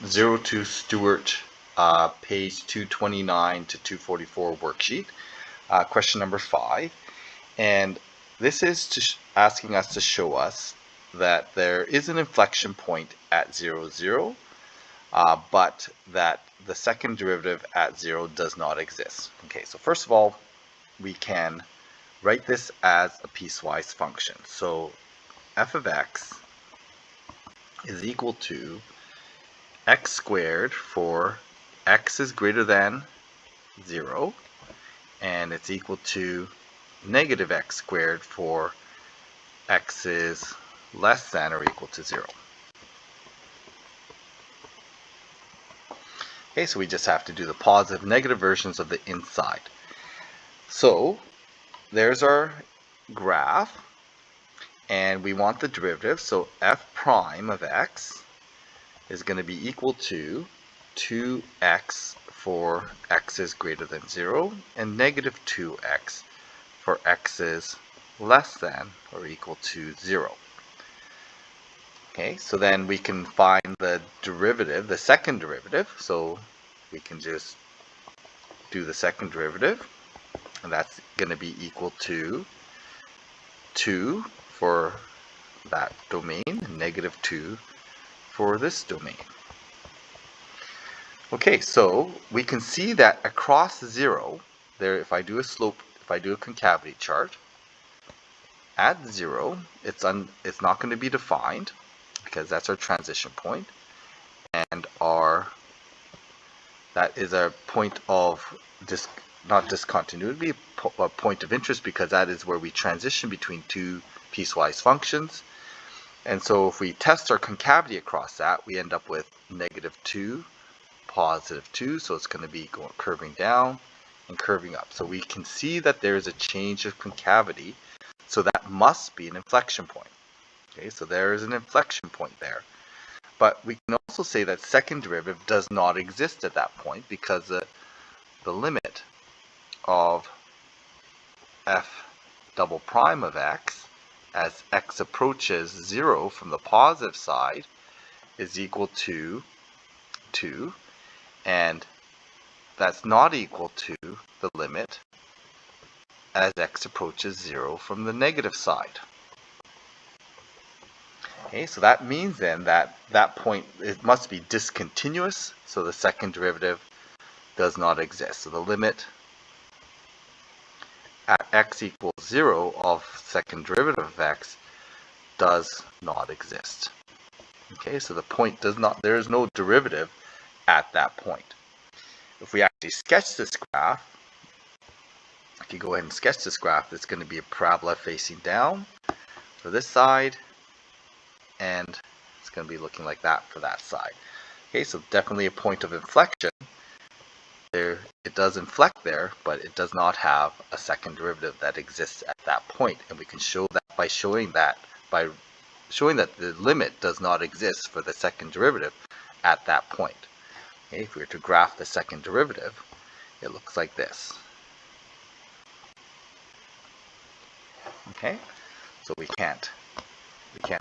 Hmk Stewart, page 229 to 244 worksheet, question number 5. And this is asking us to show us that there is an inflection point at 0, 0, but that the second derivative at 0 does not exist. Okay, so first of all, we can write this as a piecewise function. So f of x is equal to x squared for x is greater than 0, and it's equal to negative x squared for x is less than or equal to 0. Okay, so we just have to do the positive, negative versions of the inside. So there's our graph, and we want the derivative, so f prime of x is going to be equal to 2x for x is greater than 0 and negative 2x for x is less than or equal to 0. Okay, so then we can find the derivative, the second derivative, so we can just do the second derivative, and that's going to be equal to 2 for that domain and negative 2 for this domain. Okay, so we can see that across 0, there, if I do a slope, if I do a concavity chart, at 0, it's not going to be defined because that's our transition point, and that is a point of not discontinuity, a point of interest, because that is where we transition between two piecewise functions. And so if we test our concavity across that, we end up with negative 2, positive 2, so it's going to be curving down and curving up. So we can see that there is a change of concavity, so that must be an inflection point. Okay, so there is an inflection point there. But we can also say that second derivative does not exist at that point because the limit of f double prime of x as x approaches 0 from the positive side is equal to 2, and that's not equal to the limit as x approaches 0 from the negative side. Okay, so that means then that that point, it must be discontinuous, so the second derivative does not exist. So the limit at x equals 0 of second derivative of x does not exist. Okay, so the point does not, there is no derivative at that point. If we actually sketch this graph, if you go ahead and sketch this graph, it's going to be a parabola facing down for this side, and it's going to be looking like that for that side. Okay, so definitely a point of inflection. There, it does inflect there, but it does not have a second derivative that exists at that point, and we can show that by showing that the limit does not exist for the second derivative at that point. Okay, if we were to graph the second derivative, it looks like this. Okay, so we can't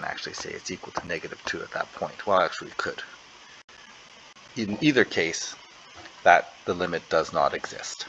actually say it's equal to negative 2 at that point. Well, actually we could. In either case, that the limit does not exist.